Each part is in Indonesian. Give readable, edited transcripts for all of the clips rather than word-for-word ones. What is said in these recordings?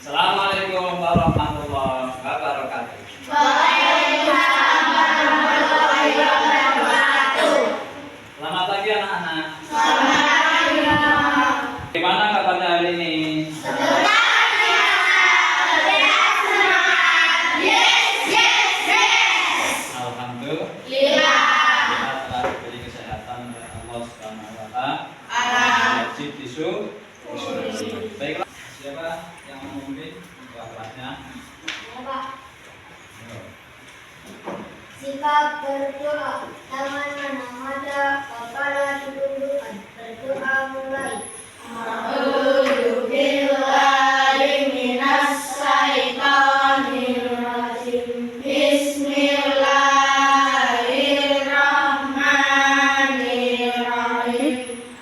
Assalamualaikum warahmatullahi wabarakatuh. Waalaikumsalam warahmatullahi wabarakatuh. Selamat pagi anak-anak. Selamat pagi. Gimana kabarnya hari ini? Alhamdulillah. Kita telah diberi kesehatan oleh Allah Subhanahu wa taala. Wajib disyukuri. Baiklah, siapa yang mau memimpin kelasnya? Sikap berdoa, tangan menengadah, kepala ditundukkan, berdoa mulai. A'udzu billahi minas syaitonir rajim. Bismillahirrahmanirrahim.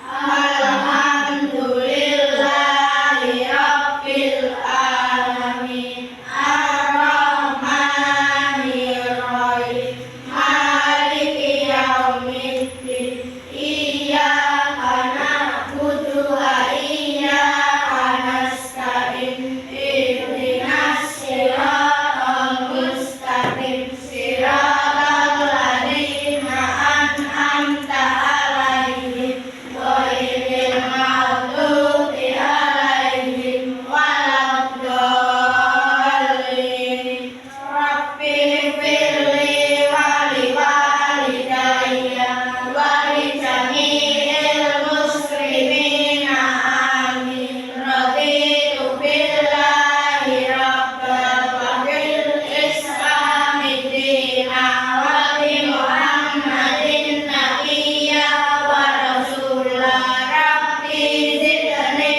Alhamdulillahi rabbil alamin. Ar-Rahmanir-Rahim. Maliki yaumiddin. Iyyaka na'budu wa iyyaka nasta'in. Ihdinas siratal mustaqim. Siratal ladzina an'amta 'alaihim ghairil maghdubi 'alaihim waladdallin. Rabbi firli wali walidayya wali jami'il muslimina amin. Raditu billahi rabban wa bil islami dinan wa bi Muhammadin nabiyya wa rasulah. Rabbi zidni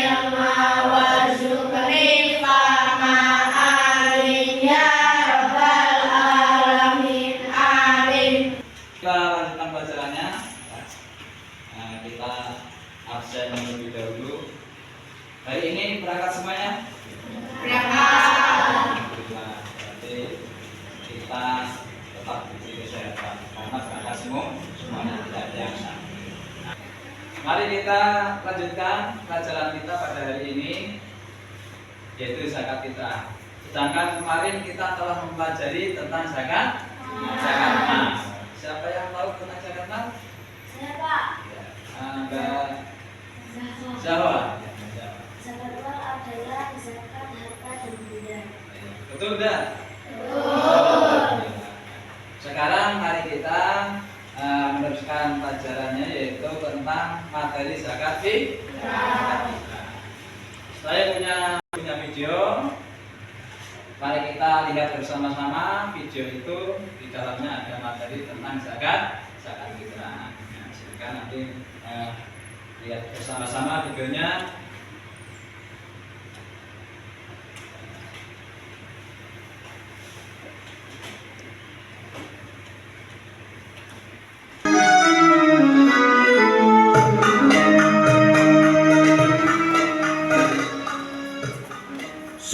ilma warzuqni fahma. Amin ya rabbal alamin. Amin. Kita lanjutkan pelajarannya. Nah, kita absen terlebih dahulu. Hari ini berangkat semuanya? Alhamdulillah. Berarti kita tetap diberi kesehatan karena berangkat semuanya tidak ada yang sakit. Nah, mari kita lanjutkan pelajaran kita pada hari ini, yaitu zakat fitrah. Sedangkan kemarin kita telah mempelajari tentang zakat mal. Siapa yang tahu tentang zakat mal? Siapa? Ya, Mbak Zahwa. Zakat mal adalah zakat harta dan benda. Betul enggak? Sekarang mari kita meneruskan pelajarannya, yaitu tentang materi zakat fitrah. Saya punya video. Mari kita lihat bersama-sama video itu. Di dalamnya ada materi tentang zakat fitrah. Nah, silakan nanti lihat bersama-sama videonya.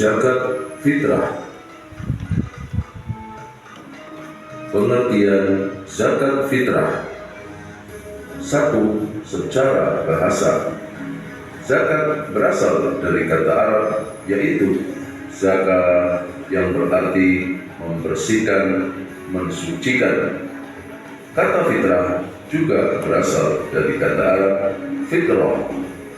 Zakat fitrah. Pengertian zakat fitrah. 1. Secara bahasa, zakat berasal dari kata Arab, yaitu zakat, yang berarti membersihkan, mensucikan. Kata fitrah juga berasal dari kata Arab fitrah,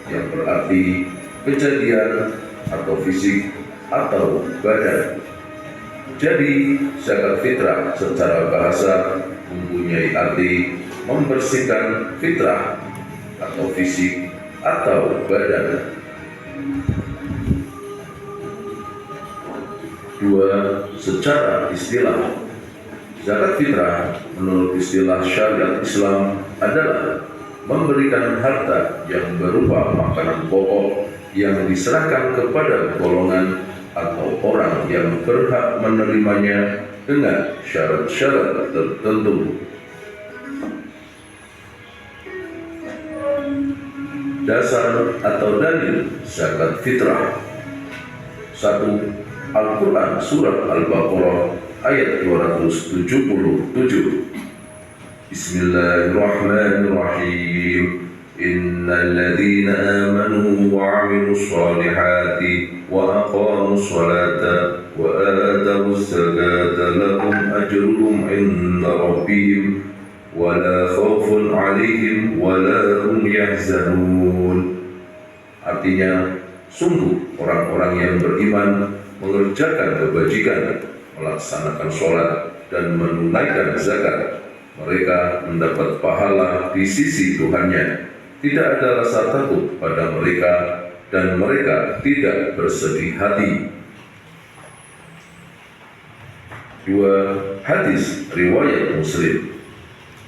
yang berarti kejadian atau fisik atau badan. Jadi zakat fitrah secara bahasa mempunyai arti membersihkan fitrah atau fisik atau badan. 2. Secara istilah, zakat fitrah menurut istilah syariat Islam adalah memberikan harta yang berupa makanan pokok yang diserahkan kepada golongan atau orang yang berhak menerimanya dengan syarat-syarat tertentu. Dasar atau dalil zakat fitrah. 1. Al-Quran Surat Al-Baqarah ayat 277. Bismillahirrahmanirrahim. Innal ladzina amanu wa 'amilus solihati وأقاموا الصلاة وآتوا الزكاة لهم أجرهم عند ربهم ولا خوف عليهم ولا هم يحزنون. Artinya, sungguh orang-orang yang beriman mengerjakan kebajikan, melaksanakan sholat, dan menunaikan zakat. Mereka mendapat pahala di sisi Tuhannya. Tidak ada rasa takut pada mereka, dan mereka tidak bersedih hati. 2. Hadis riwayat Muslim.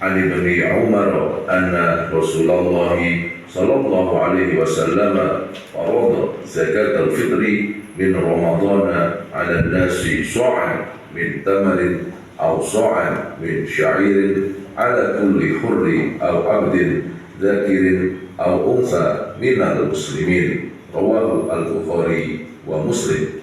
An Ibni Umar anna Rasulullah sallallahu alaihi wasallam farada zakat al-fitri min Ramadan 'ala an-nasi sa'an min tamarin aw sa'an min sya'irin 'ala kulli hurri aw 'abdin dzakirin aw untha minal muslimin. Rawahu al-Bukhari wa Muslim.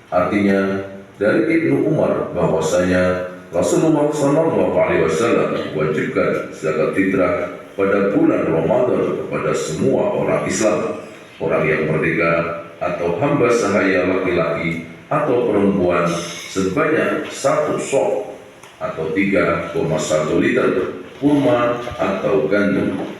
Artinya, dari Ibnu Umar bahwasanya Rasulullah SAW wajibkan zakat fitrah pada bulan Ramadan kepada semua orang Islam, orang yang merdeka atau hamba sahaya laki-laki atau perempuan sebanyak 1 sok atau 3,1 liter kurma atau gandum.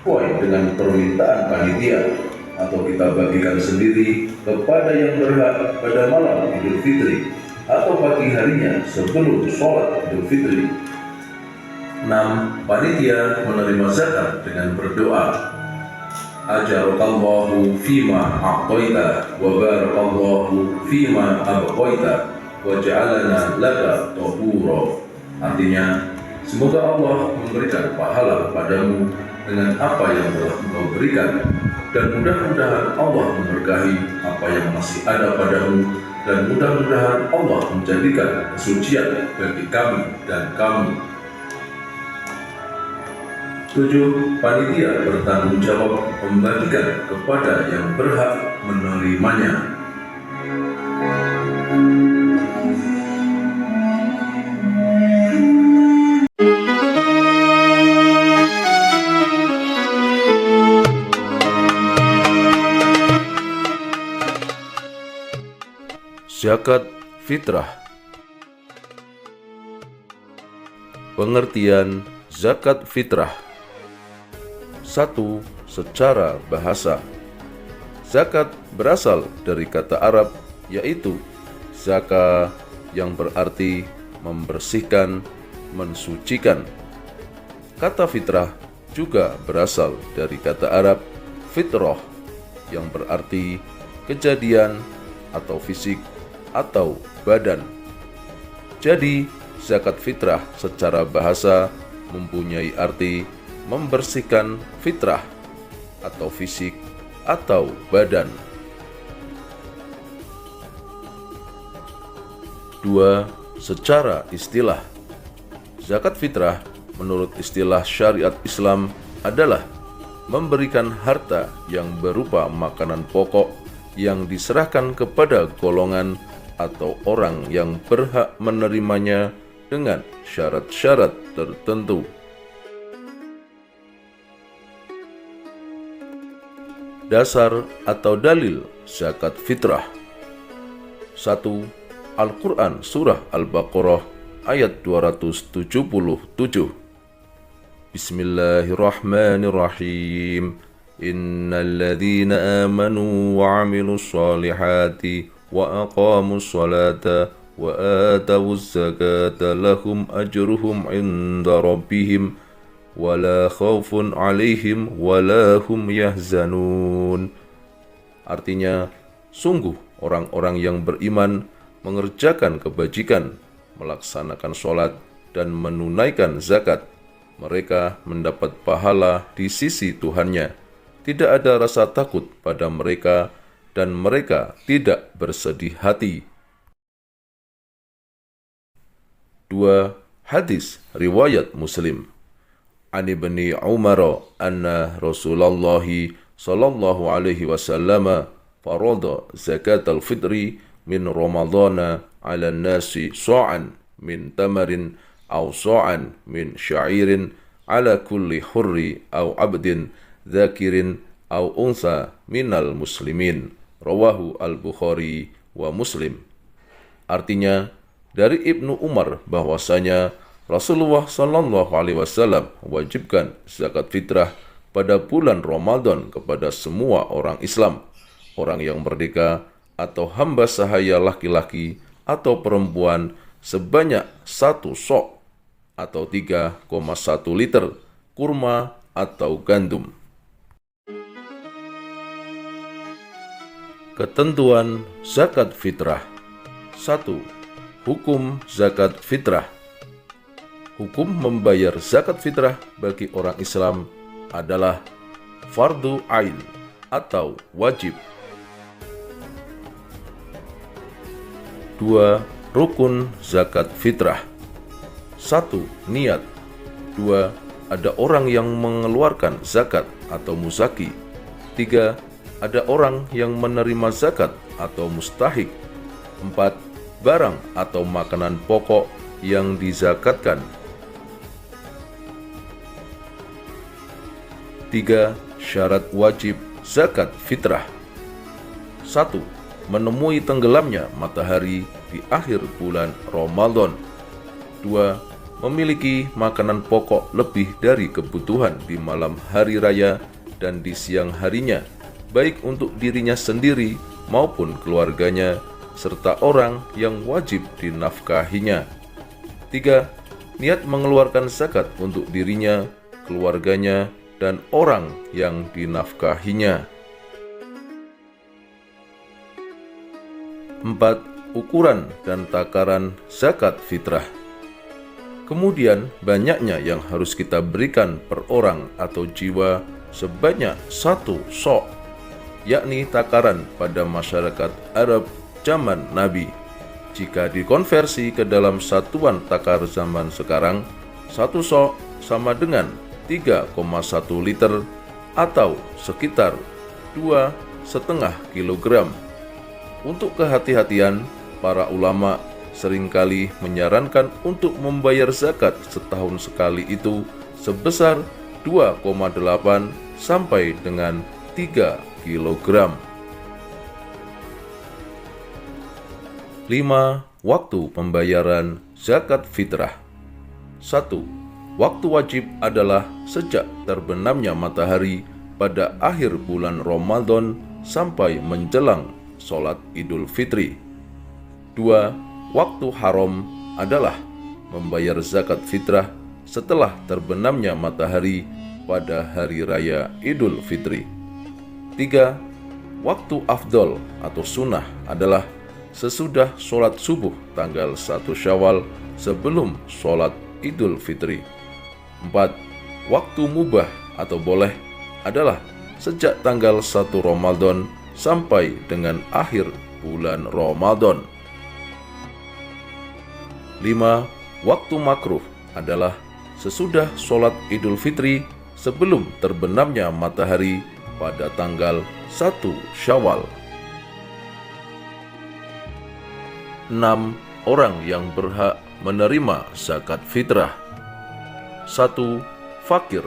Poin dengan permintaan panitia atau kita bagikan sendiri kepada yang berhak pada malam Idul Fitri atau pagi harinya sebelum sholat Idul Fitri. 6. Panitia menerima zakat dengan berdoa, Ajarakallahu fima a'taita wa barakallahu fima abqaita wa ja'alana laka tahura. Artinya, semoga Allah memberikan pahala kepadamu dengan apa yang telah Engkau berikan, dan mudah-mudahan Allah memberkahi apa yang masih ada padamu, dan mudah-mudahan Allah menjadikan kesucian bagi kami dan kamu. 7. Panitia bertanggung jawab membagikan kepada yang berhak menerimanya. Zakat fitrah. Pengertian zakat fitrah. 1. Secara bahasa. Zakat berasal dari kata Arab yaitu zaka yang berarti membersihkan, mensucikan. Kata fitrah juga berasal dari kata Arab fitrah yang berarti kejadian atau fisik atau badan. Jadi, zakat fitrah secara bahasa mempunyai arti membersihkan fitrah atau fisik atau badan. 2. Secara istilah. Zakat fitrah menurut istilah syariat Islam adalah memberikan harta yang berupa makanan pokok yang diserahkan kepada golongan atau orang yang berhak menerimanya dengan syarat-syarat tertentu. Dasar atau dalil zakat fitrah. 1. Al-Quran Surah Al-Baqarah ayat 277. Bismillahirrahmanirrahim. Innal ladzina amanu wa 'amilus shalihati wa aqamus salata wa atawuz zakata lahum ajruhum 'inda rabbihim wa la khaufun 'alaihim wa la hum yahzanun. Artinya, sungguh orang-orang yang beriman mengerjakan kebajikan, melaksanakan sholat, dan menunaikan zakat. Mereka mendapat pahala di sisi Tuhannya. Tidak ada rasa takut pada mereka, dan mereka tidak bersedih hati. 2. Hadis riwayat Muslim. An Ibni Umar anna Rasulullah sallallahu alaihi wasallam farada zakat al-fitri min Ramadan 'ala an-nasi sa'an min tamarin aw sa'an min sya'irin 'ala kulli hurri aw 'abdin dzakirin au unsa minal muslimin. Rawahu al-Bukhari wa Muslim. Artinya, dari Ibnu Umar bahwasanya Rasulullah Shallallahu Alaihi Wasallam wajibkan zakat fitrah pada bulan Ramadan kepada semua orang Islam, orang yang merdeka atau hamba sahaya laki-laki atau perempuan sebanyak 1 sok atau 3,1 liter kurma atau gandum. Ketentuan zakat fitrah. 1. Hukum zakat fitrah. Hukum membayar zakat fitrah bagi orang Islam adalah fardu ain atau wajib. 2. Rukun zakat fitrah. 1. Niat. 2. Ada orang yang mengeluarkan zakat atau muzaki. 3. Ada orang yang menerima zakat atau mustahik. 4. Barang atau makanan pokok yang dizakatkan. 3. Syarat wajib zakat fitrah. 1. Menemui tenggelamnya matahari di akhir bulan Ramadan. 2. Memiliki makanan pokok lebih dari kebutuhan di malam hari raya dan di siang harinya, baik untuk dirinya sendiri maupun keluarganya, serta orang yang wajib dinafkahinya. 3. Niat mengeluarkan zakat untuk dirinya, keluarganya, dan orang yang dinafkahinya. 4. Ukuran dan takaran zakat fitrah. Kemudian banyaknya yang harus kita berikan per orang atau jiwa sebanyak 1 sok, yakni takaran pada masyarakat Arab zaman Nabi. Jika dikonversi ke dalam satuan takar zaman sekarang, 1 sok sama dengan 3,1 liter atau sekitar 2,5 kilogram. Untuk kehati-hatian, para ulama seringkali menyarankan untuk membayar zakat setahun sekali itu sebesar 2,8 sampai dengan 3 kilogram. 5. Waktu pembayaran zakat fitrah. 1. Waktu wajib adalah sejak terbenamnya matahari pada akhir bulan Ramadan sampai menjelang sholat Idul Fitri. 2. Waktu haram adalah membayar zakat fitrah setelah terbenamnya matahari pada hari raya Idul Fitri. 3. Waktu afdol atau sunnah adalah sesudah sholat subuh tanggal 1 Syawal sebelum sholat Idul Fitri. 4. Waktu mubah atau boleh adalah sejak tanggal 1 Ramadan sampai dengan akhir bulan Ramadan. 5. Waktu makruh adalah sesudah sholat Idul Fitri sebelum terbenamnya matahari pada tanggal 1 Syawal. 6. Orang yang berhak menerima zakat fitrah. 1. Fakir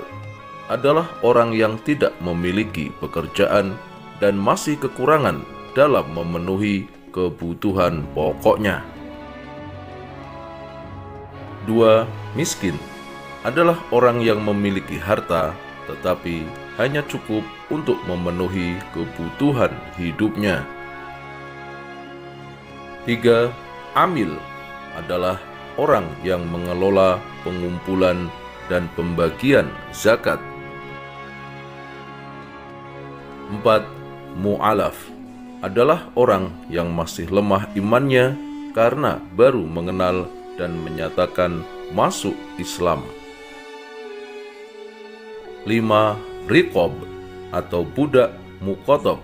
adalah orang yang tidak memiliki pekerjaan dan masih kekurangan dalam memenuhi kebutuhan pokoknya. 2. Miskin adalah orang yang memiliki harta tetapi hanya cukup untuk memenuhi kebutuhan hidupnya. 3. Amil adalah orang yang mengelola pengumpulan dan pembagian zakat. 4. Mu'alaf adalah orang yang masih lemah imannya karena baru mengenal dan menyatakan masuk Islam. 5. Riqab atau budak muqatab,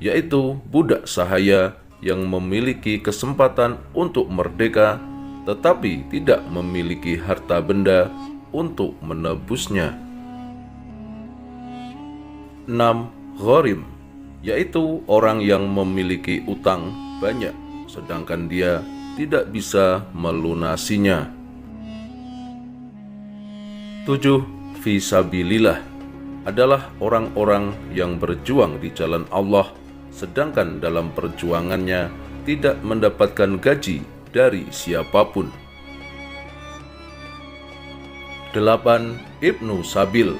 yaitu budak sahaya yang memiliki kesempatan untuk merdeka tetapi tidak memiliki harta benda untuk menebusnya. 6. Gharim, yaitu orang yang memiliki utang banyak sedangkan dia tidak bisa melunasinya. 7. Fisabilillah, adalah orang-orang yang berjuang di jalan Allah, sedangkan dalam perjuangannya tidak mendapatkan gaji dari siapapun. 8. Ibnu Sabil,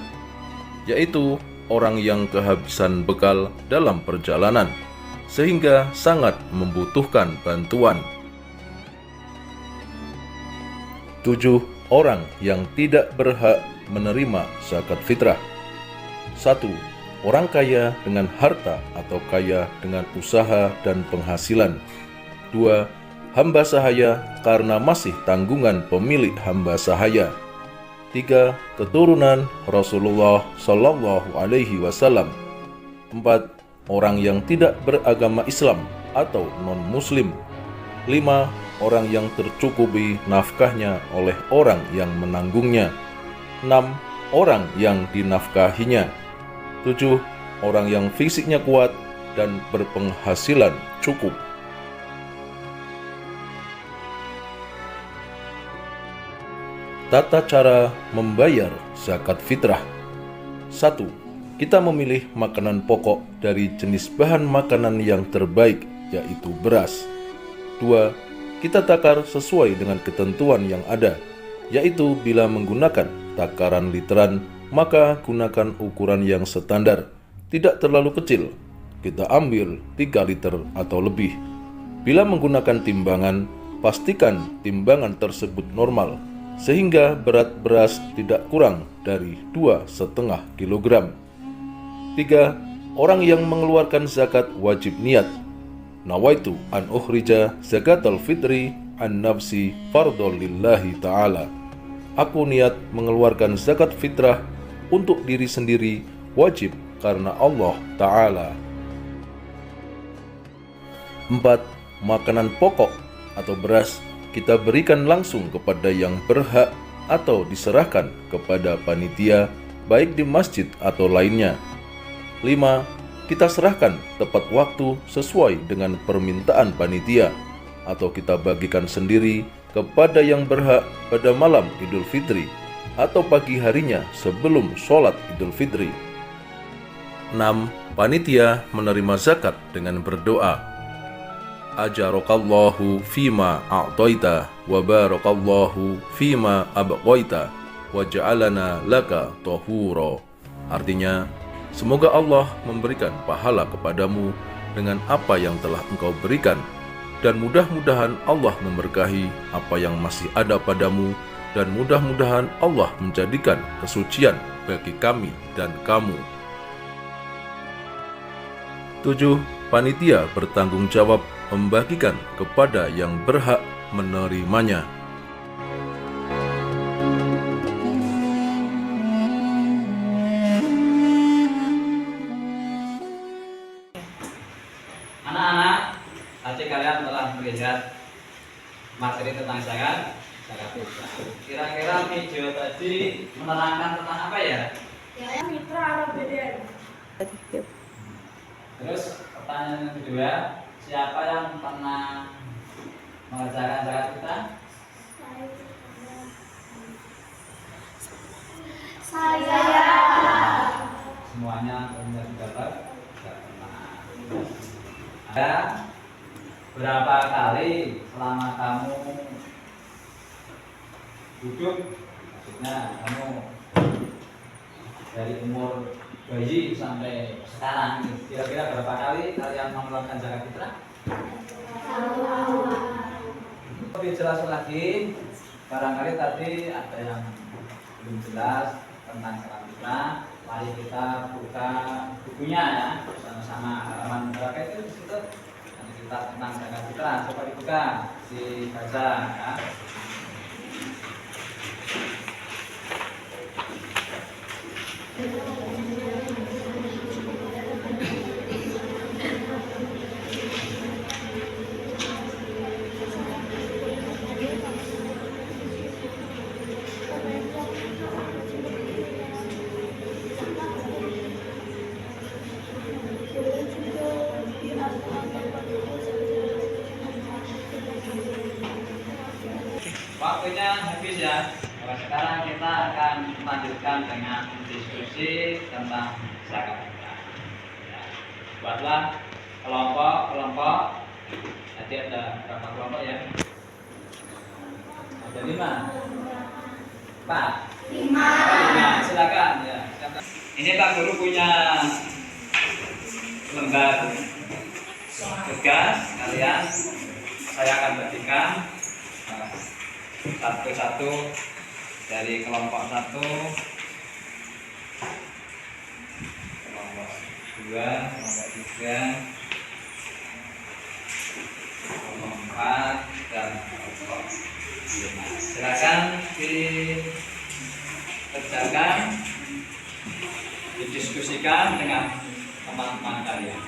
yaitu orang yang kehabisan bekal dalam perjalanan, sehingga sangat membutuhkan bantuan. 7. Orang yang tidak berhak menerima zakat fitrah. 1. Orang kaya dengan harta atau kaya dengan usaha dan penghasilan. 2. Hamba sahaya karena masih tanggungan pemilik hamba sahaya. 3. Keturunan Rasulullah Shallallahu Alaihi Wasallam. 4. Orang yang tidak beragama Islam atau non-Muslim. 5. Orang yang tercukupi nafkahnya oleh orang yang menanggungnya. 6. Orang yang dinafkahinya. 7. Orang yang fisiknya kuat dan berpenghasilan cukup. Tata cara membayar zakat fitrah. 1. Kita memilih makanan pokok dari jenis bahan makanan yang terbaik, yaitu beras. 2. Kita takar sesuai dengan ketentuan yang ada, yaitu bila menggunakan takaran literan, maka gunakan ukuran yang standar, tidak terlalu kecil. Kita ambil 3 liter atau lebih. Bila menggunakan timbangan, pastikan timbangan tersebut normal, sehingga berat beras tidak kurang dari 2,5 kg. 3. Orang yang mengeluarkan zakat wajib niat. Nawaitu an ukhrija zakatal fitri an nafsi fardhon lillahi ta'ala. Aku niat mengeluarkan zakat fitrah untuk diri sendiri, wajib karena Allah Ta'ala. 4. Makanan pokok atau beras kita berikan langsung kepada yang berhak atau diserahkan kepada panitia, baik di masjid atau lainnya. 5. Kita serahkan tepat waktu sesuai dengan permintaan panitia, atau kita bagikan sendiri kepada yang berhak pada malam Idul Fitri atau pagi harinya sebelum sholat Idul Fitri. 6. Panitia menerima zakat dengan berdoa, Ajarakallahu fima a'taita wa barakallahu fima abqaita wa ja'alana laka tahura. Artinya, semoga Allah memberikan pahala kepadamu dengan apa yang telah engkau berikan, dan mudah-mudahan Allah memberkahi apa yang masih ada padamu, dan mudah-mudahan Allah menjadikan kesucian bagi kami dan kamu. 7. Panitia bertanggung jawab membagikan kepada yang berhak menerimanya. Anak-anak, tadi kalian telah melihat materi tentang zakat fitrah. Kira-kira video tadi menerangkan tentang apa ya? Fitrah Ramadan. Terus pertanyaan yang kedua, siapa yang pernah mengerjakan zakat fitrah? Saya. Semuanya punya dapat? Tidak pernah. Ada berapa kali selama kamu hidup, maksudnya kamu dari umur bayi sampai sekarang, kira-kira berapa kali kalian mengeluarkan zakat fitrah? Lebih jelas lagi, barangkali tadi ada yang belum jelas tentang zakat fitrah. Mari kita buka bukunya ya, sama-sama halaman berapa itu di situ. Nanti kita tentang zakat fitrah, coba dibuka, dibaca ya. Waktunya habis ya. Sekarang kita akan melanjutkan dengan diskusi tentang zakat fitrah. Ya. Buatlah kelompok-kelompok. Nanti ada berapa kelompok ya? Ada 5, 4, 5. Silakan ya. Ini Pak Guru punya lembar tugas kalian. Saya akan bagikan satu-satu dari kelompok 1, kelompok 2, kelompok 3, kelompok 4, dan kelompok 5. Silakan dikerjakan, didiskusikan dengan teman-teman kalian.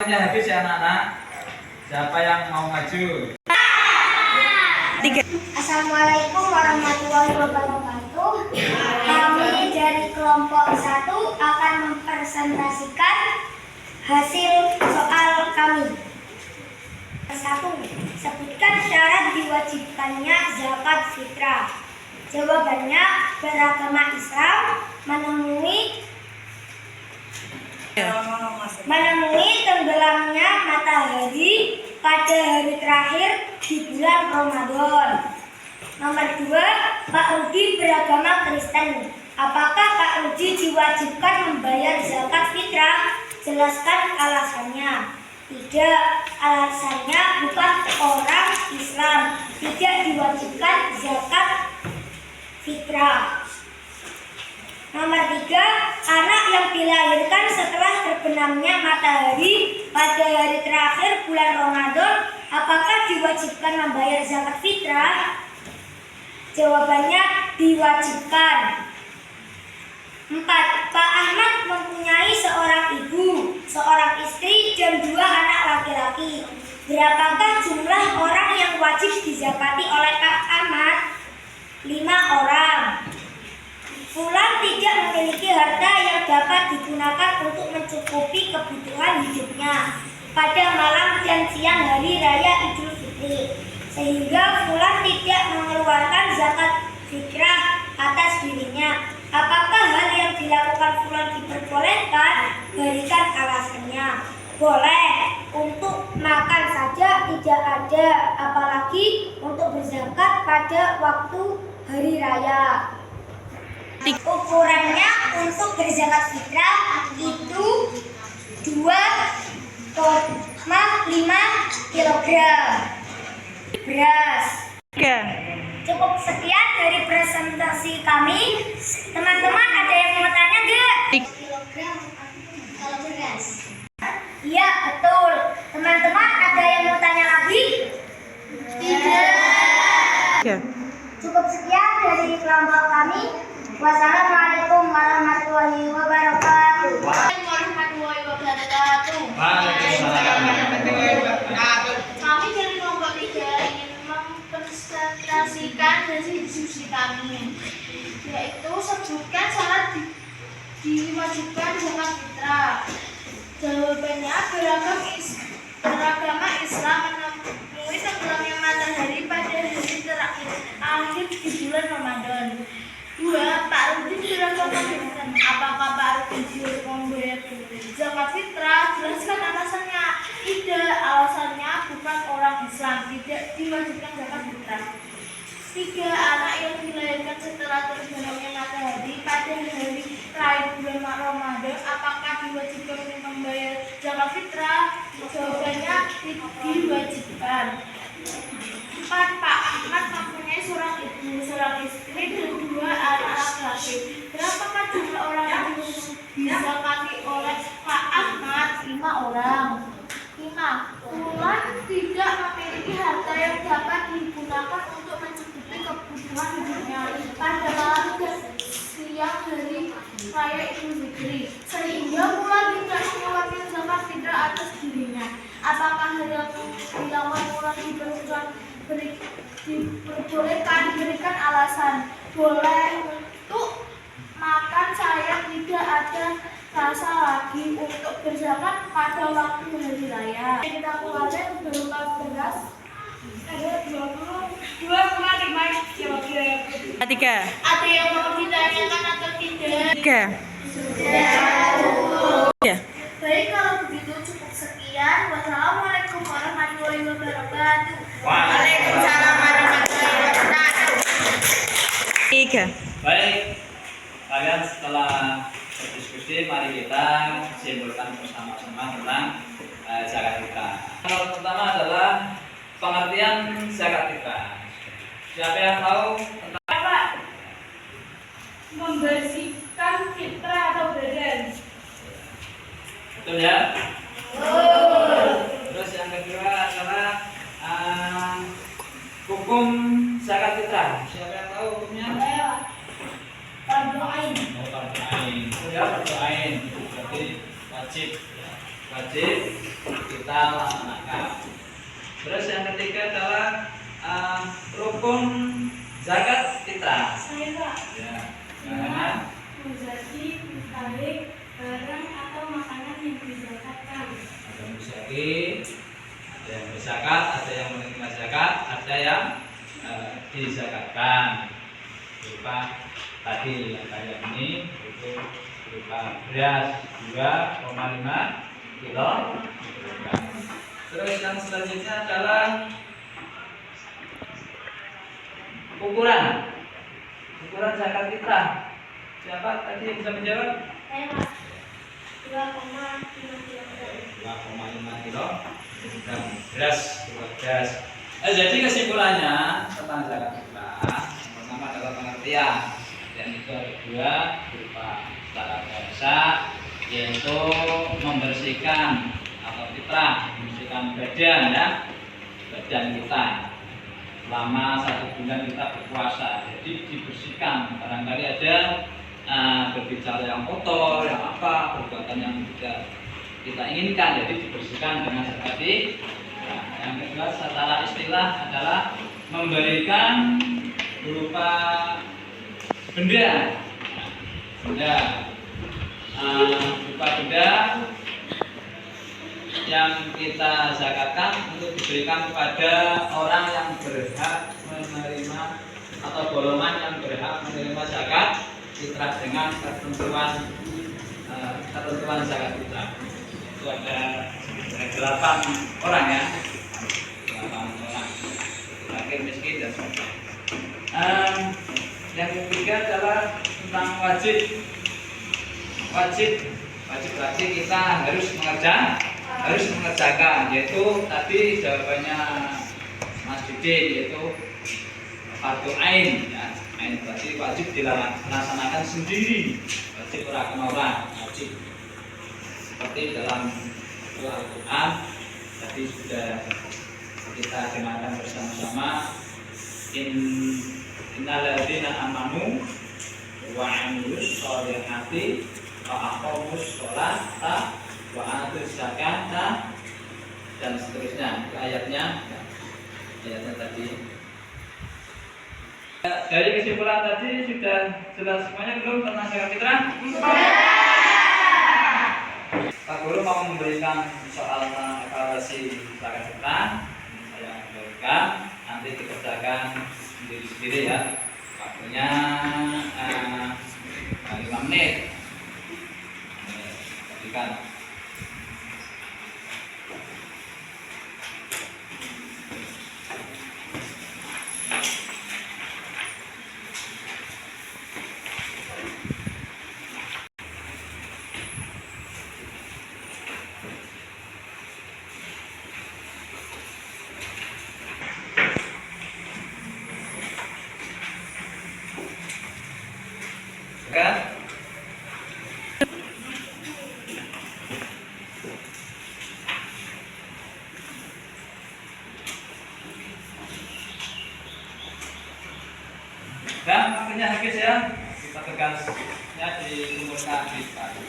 Hanya habis ya anak-anak. Siapa yang mau maju? Assalamualaikum warahmatullahi wabarakatuh. Kami dari kelompok 1 akan mempresentasikan hasil soal kami. 1. Sebutkan syarat diwajibkannya zakat fitrah. Jawabannya, beragama Islam menemui tenggelamnya matahari pada hari terakhir di bulan Ramadan. Nomor 2, Pak Rudi beragama Kristen. Apakah Pak Rudi diwajibkan membayar zakat fitrah? Jelaskan alasannya. Tidak, alasannya bukan orang Islam tidak diwajibkan zakat fitrah. Nomor 3, anak yang dilahirkan setelah terbenamnya matahari pada hari terakhir bulan Ramadan, apakah diwajibkan membayar zakat fitrah? Jawabannya, diwajibkan. 4. Pak Ahmad mempunyai seorang ibu, seorang istri, dan 2 anak laki-laki. Berapakah jumlah orang yang wajib dizakati oleh Pak Ahmad? 5 orang. Fulan tidak memiliki harta yang dapat digunakan untuk mencukupi kebutuhan hidupnya pada malam dan siang hari raya Idul Fitri, sehingga Fulan tidak mengeluarkan zakat fitrah atas dirinya. Apakah hal yang dilakukan Fulan diperbolehkan? Berikan alasannya. Boleh, untuk makan saja tidak ada, apalagi untuk berzakat pada waktu hari raya. Ukurannya untuk berzakat fitrah itu 2,5 kg beras. Cukup sekian dari presentasi kami. Teman-teman ada yang mau tanya nggak? Kilogram kalau beras. Iya, betul. Teman-teman ada yang mau tanya lagi? Tidak. Cukup sekian dari kelompok kami. Wassalamualaikum warahmatullahi wabarakatuh. Warahmatullahi wabarakatuh. Kami dari kelompok 3 ingin mempresentasikan hasil diskusi kami, yaitu sebutkan syarat diwajibkan zakat fitrah. Jawabannya, beragama Islam menemui tenggelamnya matahari pada hari terakhir di bulan Ramadan. 2. Pak Rudi beragama Kristen. Apakah Pak Rudi diwajib membayar zakat fitrah? Jelaskan alasannya. Tidak, alasannya bukan orang Islam tidak diwajibkan zakat fitrah. 3. Anak yang dilahirkan setelah terbenamnya matahari pada hari terakhir bulan Ramadan, apakah diwajibkan membayar zakat fitrah? Jawabannya, diwajibkan. 4. Pak Ahmad mempunyai seorang ibu, seorang istri, dan 2 anak laki-laki. Berapakah jumlah orang yang dizakati oleh Pak Ahmad? 5 orang. 5. Fulan tidak memiliki harta yang dapat digunakan untuk mencukupi kebutuhan hidupnya pada malam dan siang hari raya Idul Fitri, sehingga Fulan tidak mengeluarkan zakat fitrah atas dirinya. Apakah hal yang dilakukan Fulan diperbolehkan? Berikan alasan. Boleh, untuk makan saya tidak ada rasa lagi untuk berzakat pada waktu hari raya. Kita keluarkan berupa beras ada 22,5 kg. 3. Ada yang mau ditanyakan atau tidak? 3. Ya. Baik, kalau begitu cukup sekian. Wassalamualaikum warahmatullahi wabarakatuh. Waalaikumsalam warahmatullahi wabarakatuh. 3. Baik, kalian setelah berdiskusi, mari kita simpulkan bersama-sama tentang zakat fitrah. Yang pertama adalah pengertian zakat fitrah. Siapa yang tahu tentang Apa? Membersihkan fitrah atau badan. betul ya? Terus yang kedua adalah hukum zakat fitrah. Siapa yang tahu hukumnya? Fardu ain. Fardu ain. Ya, fardu ain. Berarti wajib. Wajib kita laksanakan. Terus yang ketiga adalah rukun zakat fitrah. Saya Pak, Ya, karena muzaki, mustahik, barang atau makanan yang dizakatkan. ada muzaki, ada yang berzakat, ada yang menerima zakat, ada yang dizakatkan berupa tadi yang kayak ini itu berupa beras 2,5 kilo. Terus yang selanjutnya adalah ukuran zakat fitrah. Siapa tadi yang bisa menjawab? Saya Pak, 2,5 kilogram. 2,5 kilo beras. Jadi kesimpulannya tentang zakat fitrah, yang pertama adalah pengertian, dan itu ada dua berupa secara bahasa, yaitu membersihkan atau fitrah, membersihkan badan ya, badan kita selama 1 bulan kita berpuasa. Jadi dibersihkan, barangkali ada berbicara yang kotor, yang apa, perbuatan yang tidak kita inginkan, jadi dibersihkan dengan seperti. Nah, yang kedua secara istilah adalah memberikan berupa benda, berupa benda yang kita zakatkan untuk diberikan kepada orang yang berhak menerima atau golongan yang berhak menerima zakat fitrah dengan ketentuan zakat fitrah. Itu ada 8 orang ya, 8 orang, fakir, miskin dan sebagainya. Yang ketiga adalah tentang wajib berarti kita harus mengerjakan, yaitu tadi jawabannya Mas Didin, yaitu fardu ain ya. Ain berarti wajib dilaksanakan sendiri, wajib orang wajib, seperti dalam Al-Quran tadi sudah kita dengarkan bersama-sama, innal ladzina amanu wa 'amilus sholihati wa aqamus sholata wa atuz zakata dan seterusnya. Itu ayatnya tadi. Dari kesimpulan tadi sudah jelas semuanya belum tentang zakat fitrah? Pak Guru mau memberikan soal tentang evaluasi zakat fitrah. Saya berikan, nanti dikerjakan sendiri-sendiri ya. Waktunya 5 menit. Berikan. Kan? Dan waktunya habis ya. Kita tegasnya di rumusnya habis tadi.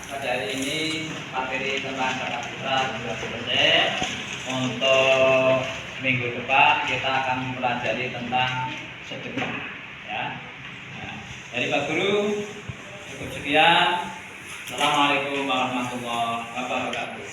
Pada hari ini materi tentang zakat fitrah sudah selesai. Untuk minggu depan kita akan mempelajari tentang sedekah ya. Nah, dari Pak Guru cukup sekian. Assalamualaikum warahmatullahi wabarakatuh.